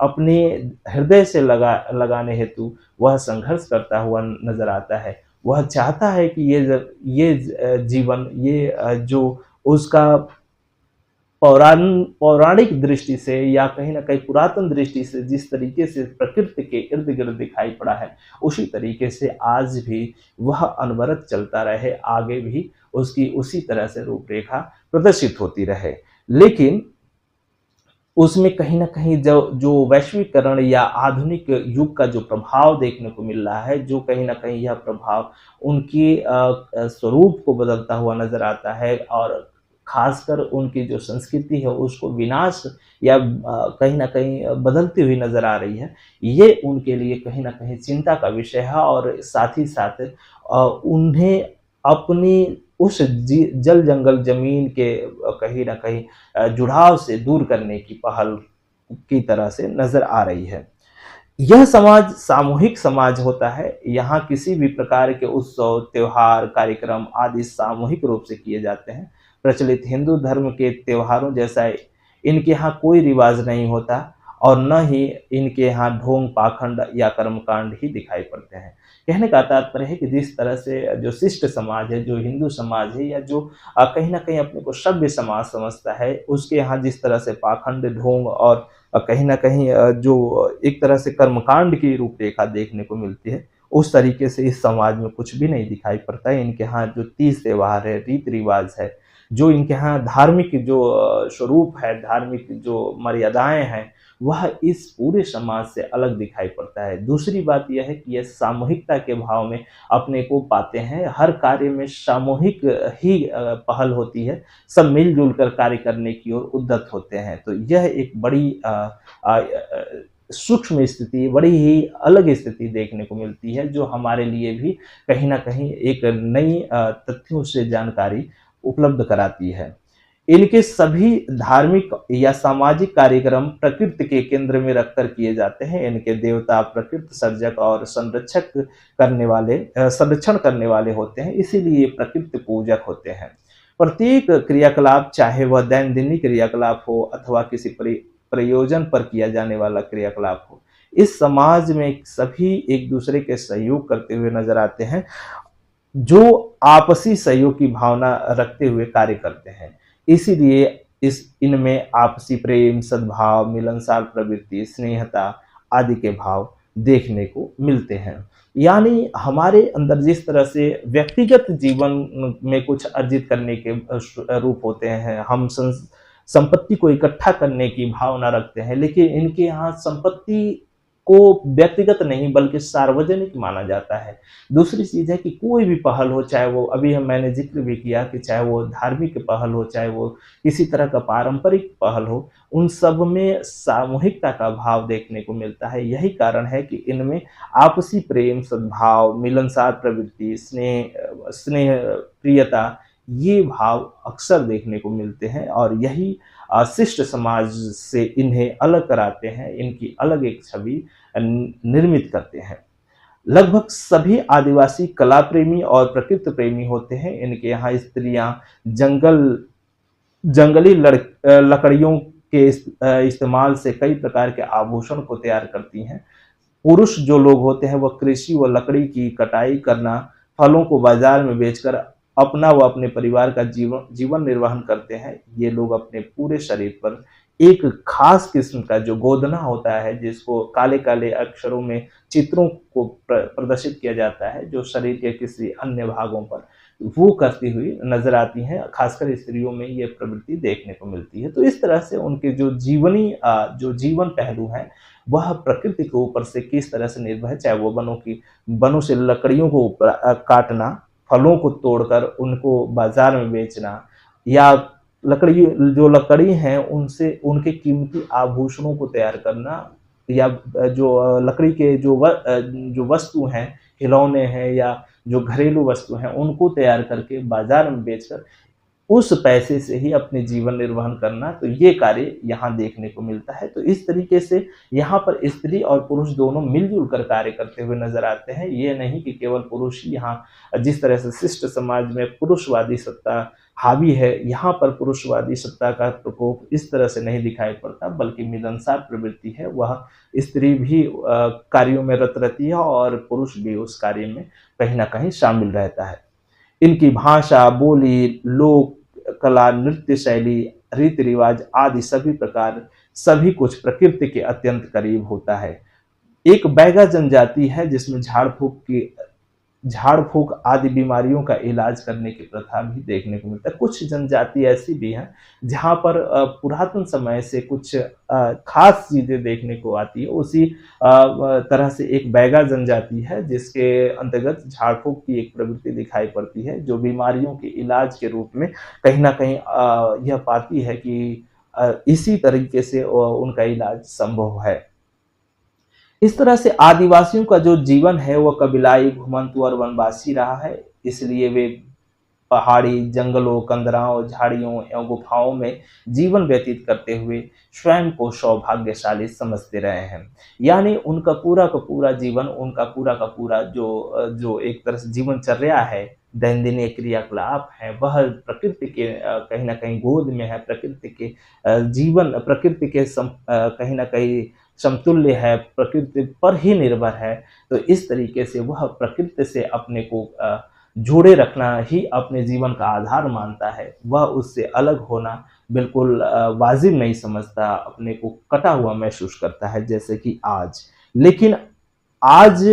अपने हृदय से लगाने हेतु वह संघर्ष करता हुआ नज़र आता है। वह चाहता है कि ये जीवन, जो उसका पौराणिक दृष्टि से या कहीं न कहीं पुरातन दृष्टि से जिस तरीके से प्रकृति के इर्द-गिर्द दिखाई पड़ा है, उसी तरीके से आज भी वह अनवरत चलता रहे, आगे भी उसकी उसी तरह से रूपरेखा प्रदर्शित होती रहे। लेकिन उसमें कहीं न कहीं जो जो वैश्वीकरण या आधुनिक युग का जो प्रभाव देखने को मिल रहा है, जो कहीं न कहीं यह प्रभाव उनके स्वरूप को बदलता हुआ नज़र आता है और ख़ासकर उनकी जो संस्कृति है उसको विनाश या कहीं न कहीं बदलती हुई नज़र आ रही है। ये उनके लिए कहीं न कहीं चिंता का विषय है और साथ ही साथ उन्हें अपनी उस जल-जंगल ज़मीन के कहीं न कहीं जुड़ाव से दूर करने की पहल की तरह से नज़र आ रही है। यह समाज सामूहिक समाज होता है, यहाँ किसी भी प्रकार के उत्सव, त्योहार, कार्यक्रम आदि सामूहिक रूप से किए जाते हैं। प्रचलित हिंदू धर्म के त्योहारों जैसा इनके यहाँ कोई रिवाज नहीं होता और न ही इनके यहाँ ढोंग, पाखंड या कर्मकांड ही दिखाई पड़ते हैं। कहने का तात्पर्य है कि जिस तरह से जो शिष्ट समाज है, जो हिंदू समाज है या जो कहीं न कहीं अपने को सभ्य समाज समझता है, उसके यहाँ जिस तरह से पाखंड, ढोंग और कहीं न कहीं जो एक तरह से कर्मकांड की रूपरेखा देखने को मिलती है, उस तरीके से इस समाज में कुछ भी नहीं दिखाई पड़ता है। इनके यहाँ जो तीज त्योहार है, रीति-रिवाज है, जो इनके यहाँ धार्मिक जो स्वरूप है, धार्मिक जो मर्यादाएँ हैं, वह इस पूरे समाज से अलग दिखाई पड़ता है। दूसरी बात यह है कि ये सामूहिकता के भाव में अपने को पाते हैं। हर कार्य में सामूहिक ही पहल होती है। सब मिल-जुल कर कार्य करने की ओर उद्यत होते हैं। तो यह एक बड़ी सूक्ष्म स्थिति, बड़ी ही अलग स्थिति देखने को मिलती है, जो हमारे लिए भी कहीं न कहीं एक नई तथ्यों से जानकारी उपलब्ध कराती है। इनके सभी धार्मिक या सामाजिक कार्यक्रम प्रकृति के केंद्र में रखकर किए जाते हैं। इनके देवता प्रकृति सर्जक और संरक्षण करने वाले होते हैं, इसीलिए ये प्रकृति पूजक होते हैं। प्रत्येक क्रियाकलाप, चाहे वह दैनंदिन क्रियाकलाप हो अथवा किसी प्रयोजन पर किया जाने वाला क्रियाकलाप हो, इस समाज में सभी एक दूसरे के सहयोग करते हुए नजर आते हैं, जो आपसी सहयोग की भावना रखते हुए कार्य करते हैं। इसीलिए इनमें आपसी प्रेम, सद्भाव, मिलनसार प्रवृत्ति, स्नेहता आदि के भाव देखने को मिलते हैं। यानी हमारे अंदर जिस तरह से व्यक्तिगत जीवन में कुछ अर्जित करने के रूप होते हैं, हम संपत्ति को इकट्ठा करने की भावना रखते हैं, लेकिन इनके यहाँ संपत्ति को व्यक्तिगत नहीं बल्कि सार्वजनिक माना जाता है। दूसरी चीज़ है कि कोई भी पहल हो, चाहे वो अभी मैंने ज़िक्र भी किया कि चाहे वो धार्मिक पहल हो, चाहे वो किसी तरह का पारंपरिक पहल हो, उन सब में सामूहिकता का भाव देखने को मिलता है। यही कारण है कि इनमें आपसी प्रेम, सद्भाव, मिलनसार प्रवृत्ति, स्नेह, प्रियता ये भाव अक्सर देखने को मिलते हैं और यही शिष्ट समाज से इन्हें अलग कराते हैं, इनकी अलग एक छवि निर्मित करते हैं। लगभग सभी आदिवासी कला प्रेमी और प्रकृति प्रेमी होते हैं। इनके यहाँ स्त्रियां जंगली लकड़ियों के इस्तेमाल से कई प्रकार के आभूषण को तैयार करती हैं। पुरुष जो लोग होते हैं वह कृषि व लकड़ी की कटाई करना, फलों को बाजार में बेचकर अपना व अपने परिवार का जीवन निर्वहन करते हैं। ये लोग अपने पूरे शरीर पर एक खास किस्म का जो गोदना होता है, जिसको काले-काले अक्षरों में चित्रों को प्रदर्शित किया जाता है, जो शरीर के किसी अन्य भागों पर, वो करती हुई नजर आती हैं। खासकर स्त्रियों में ये प्रवृत्ति देखने को मिलती है। तो इस तरह से उनके जो जीवन पहलू हैं, वह प्रकृति के ऊपर से किस तरह से निर्भर है, चाहे वो वनों से लकड़ियों को काटना, फलों को तोड़कर उनको बाजार में बेचना, या लकड़ी हैं उनसे उनके कीमती आभूषणों को तैयार करना, या जो लकड़ी के जो वस्तु हैं, खिलौने हैं या जो घरेलू वस्तु हैं, उनको तैयार करके बाजार में बेचकर उस पैसे से ही अपने जीवन निर्वहन करना, तो ये कार्य यहाँ देखने को मिलता है। तो इस तरीके से यहाँ पर स्त्री और पुरुष दोनों मिलजुल कर कार्य करते हुए नजर आते हैं। ये नहीं कि केवल पुरुष ही यहाँ, जिस तरह से शिष्ट समाज में पुरुषवादी सत्ता हावी है। यहाँ पर पुरुषवादी सत्ता का प्रकोप इस तरह से नहीं दिखाई पड़ता, बल्कि मिलनसार प्रवृत्ति है। वह स्त्री भी कार्यों में रत रहती है और पुरुष भी उस कार्य में कहीं न कहीं शामिल रहता है। इनकी भाषा, बोली, लोक कला, नृत्य शैली, रीति-रिवाज आदि सभी कुछ प्रकृति के अत्यंत करीब होता है। एक बैगा जनजाति है जिसमें झाड़-फूँक आदि बीमारियों का इलाज करने की प्रथा भी देखने को मिलता है। कुछ जनजाति ऐसी भी हैं जहाँ पर पुरातन समय से कुछ ख़ास चीज़ें देखने को आती है। उसी तरह से एक बैगा जनजाति है जिसके अंतर्गत झाड़-फूँक की एक प्रवृत्ति दिखाई पड़ती है, जो बीमारियों के इलाज के रूप में कहीं न कहीं यह पाती है कि इसी तरीके से उनका इलाज संभव है। इस तरह से आदिवासियों का जो जीवन है वह कबीलाई, घुमंतू और वनवासी रहा है। इसलिए वे पहाड़ी, जंगलों, कंदराओं, झाड़ियों एवं गुफाओं में जीवन व्यतीत करते हुए स्वयं को सौभाग्यशाली समझते रहे हैं। यानी उनका पूरा का पूरा जीवन, उनका पूरा का पूरा जो एक तरह से जीवनचर्या है, दैनंदिन क्रियाकलाप है, वह प्रकृति के कहीं न कहीं गोद में है, प्रकृति के प्रकृति के कहीं न कहीं समतुल्य है, प्रकृति पर ही निर्भर है। तो इस तरीके से वह प्रकृति से अपने को जोड़े रखना ही अपने जीवन का आधार मानता है। वह उससे अलग होना बिल्कुल वाजिब नहीं समझता, अपने को कटा हुआ महसूस करता है, जैसे कि आज। लेकिन आज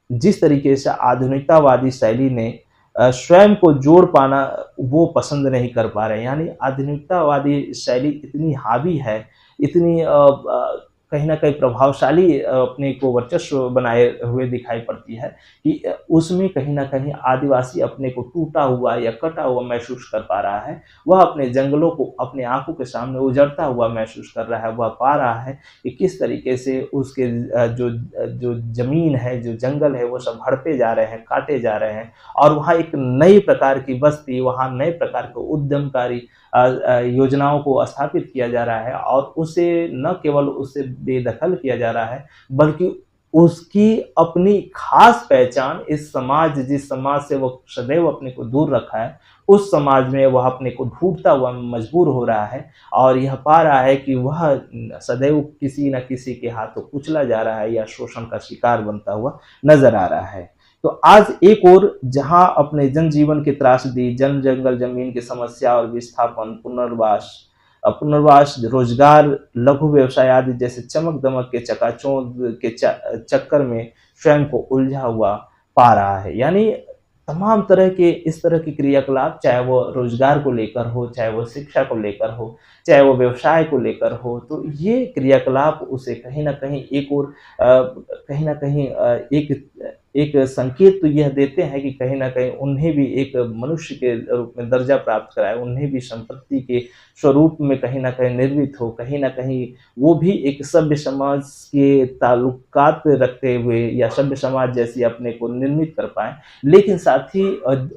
जिस तरीके से आधुनिकतावादी शैली ने स्वयं को जोड़ पाना वो पसंद नहीं कर पा रहे हैं। यानी आधुनिकतावादी शैली इतनी हावी है, इतनी कहीं न कहीं प्रभावशाली अपने को वर्चस्व बनाए हुए दिखाई पड़ती है कि उसमें कहीं न कहीं आदिवासी अपने को टूटा हुआ या कटा हुआ महसूस कर पा रहा है। वह अपने जंगलों को अपने आँखों के सामने उजड़ता हुआ महसूस कर रहा है। वह पा रहा है कि किस तरीके से उसके जो ज़मीन है, जो जंगल है, वो सब हड़पे जा रहे हैं, काटे जा रहे हैं और वहाँ एक नई प्रकार की बस्ती, वहाँ नए प्रकार के उद्यमकारी योजनाओं को स्थापित किया जा रहा है और उसे न केवल उससे बेदखल किया जा रहा है, बल्कि उसकी अपनी खास पहचान जिस समाज से वो सदैव अपने को दूर रखा है, उस समाज में वह अपने को ढूँढता हुआ मजबूर हो रहा है और यह पा रहा है कि वह सदैव किसी न किसी के हाथों कुचला जा रहा है या शोषण का शिकार बनता हुआ नज़र आ रहा है। तो आज एक ओर जहां अपने जनजीवन की त्रासदी, जंगल जमीन की समस्या और विस्थापन, पुनर्वास, रोजगार, लघु व्यवसाय आदि जैसे चमक दमक के चकाचौंध के चक्कर में स्वयं को उलझा हुआ पा रहा है। यानी तमाम तरह के इस तरह के क्रियाकलाप, चाहे वो रोजगार को लेकर हो, चाहे वो शिक्षा को लेकर हो, चाहे वो व्यवसाय को लेकर हो, तो ये क्रियाकलाप उसे कहीं न कहीं एक और कहीं न कहीं एक संकेत तो यह देते हैं कि कहीं न कहीं उन्हें भी एक मनुष्य के रूप में दर्जा प्राप्त कराए, उन्हें भी संपत्ति के स्वरूप में कहीं न कहीं निर्मित हो, कहीं न कहीं वो भी एक सभ्य समाज के ताल्लुकात रखते हुए या सभ्य समाज जैसी अपने को निर्मित कर पाएँ। लेकिन साथ ही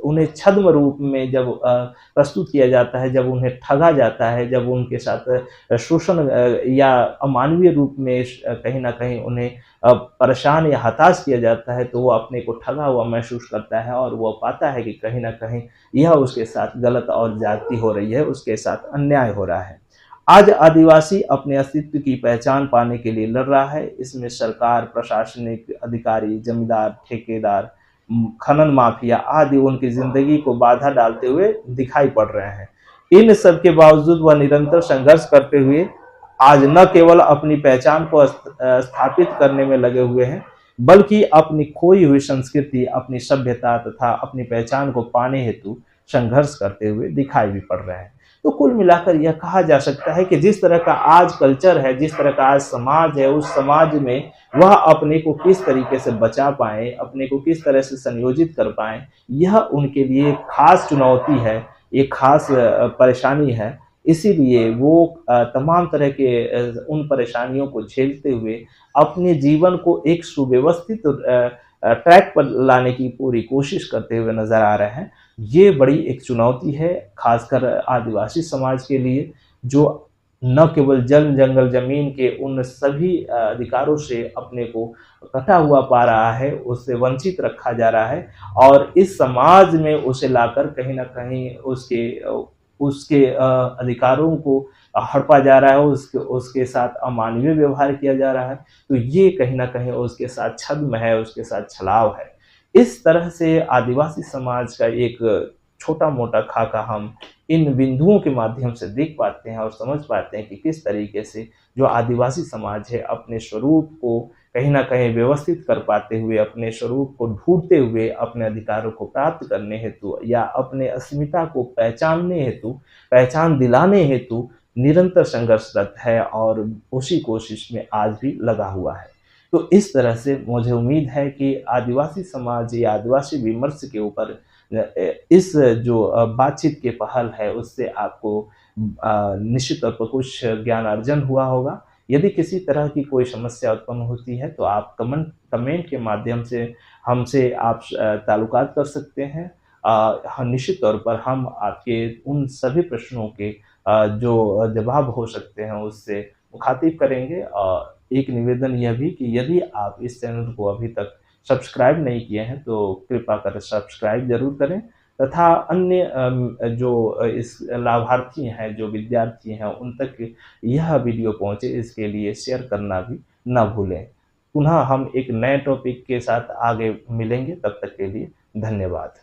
उन्हें छद्म रूप में जब प्रस्तुत किया जाता है, जब उन्हें ठगा जाता है, जब उनके साथ शोषण या अमानवीय रूप में कहीं न कहीं उन्हें परेशान या हताश किया जाता है, तो वो अपने को ठगा हुआ महसूस करता है और वो पाता है कि कहीं न कहीं यह उसके साथ गलत और ज्यादती हो रही है, उसके साथ अन्याय हो रहा है। आज आदिवासी अपने अस्तित्व की पहचान पाने के लिए लड़ रहा है। इसमें सरकार, प्रशासनिक अधिकारी, जमींदार, ठेकेदार, खनन माफिया आदि उनकी जिंदगी को बाधा डालते हुए दिखाई पड़ रहे हैं। इन सब के बावजूद वह निरंतर संघर्ष करते हुए आज न केवल अपनी पहचान को स्थापित करने में लगे हुए हैं, बल्कि अपनी खोई हुई संस्कृति, अपनी सभ्यता तथा अपनी पहचान को पाने हेतु संघर्ष करते हुए दिखाई भी पड़ रहे हैं। तो कुल मिलाकर यह कहा जा सकता है कि जिस तरह का आज कल्चर है, जिस तरह का आज समाज है, उस समाज में वह अपने को किस तरीके से बचा पाए, अपने को किस तरह से संयोजित कर पाए, यह उनके लिए खास चुनौती है, एक खास परेशानी है। इसीलिए वो तमाम तरह के उन परेशानियों को झेलते हुए अपने जीवन को एक सुव्यवस्थित ट्रैक पर लाने की पूरी कोशिश करते हुए नज़र आ रहे हैं। ये बड़ी एक चुनौती है, खासकर आदिवासी समाज के लिए, जो न केवल जल, जंगल, ज़मीन के उन सभी अधिकारों से अपने को कटा हुआ पा रहा है, उससे वंचित रखा जा रहा है और इस समाज में उसे लाकर कहीं न कहीं उसके अधिकारों को हड़पा जा रहा है, उसके साथ अमानवीय व्यवहार किया जा रहा है। तो ये कहीं न कहीं उसके साथ छद्म है, उसके साथ छलावा है। इस तरह से आदिवासी समाज का एक छोटा-मोटा खाका हम इन बिंदुओं के माध्यम से देख पाते हैं और समझ पाते हैं कि किस तरीके से जो आदिवासी समाज है अपने स्वरूप को कहीं न कहीं व्यवस्थित कर पाते हुए, अपने स्वरूप को ढूँढते हुए, अपने अधिकारों को प्राप्त करने हेतु या अपने अस्मिता को पहचानने हेतु, पहचान दिलाने हेतु निरंतर संघर्षरत है और उसी कोशिश में आज भी लगा हुआ है। तो इस तरह से मुझे उम्मीद है कि आदिवासी समाज या आदिवासी विमर्श के ऊपर इस जो बातचीत की पहल है उससे आपको निश्चित तौर पर कुछ ज्ञान अर्जन हुआ होगा। यदि किसी तरह की कोई समस्या उत्पन्न होती है तो आप कमेंट के माध्यम से हमसे आप ताल्लुकात कर सकते हैं। हाँ, निश्चित तौर पर हम आपके उन सभी प्रश्नों के जो जवाब हो सकते हैं उससे मुखातिब करेंगे। एक निवेदन यह भी कि यदि आप इस चैनल को अभी तक सब्सक्राइब नहीं किए हैं तो कृपया कर सब्सक्राइब ज़रूर करें तथा अन्य जो इस लाभार्थी हैं, जो विद्यार्थी हैं, उन तक यह वीडियो पहुँचे इसके लिए शेयर करना भी ना भूलें। पुनः हम एक नए टॉपिक के साथ आगे मिलेंगे, तब तक के लिए धन्यवाद।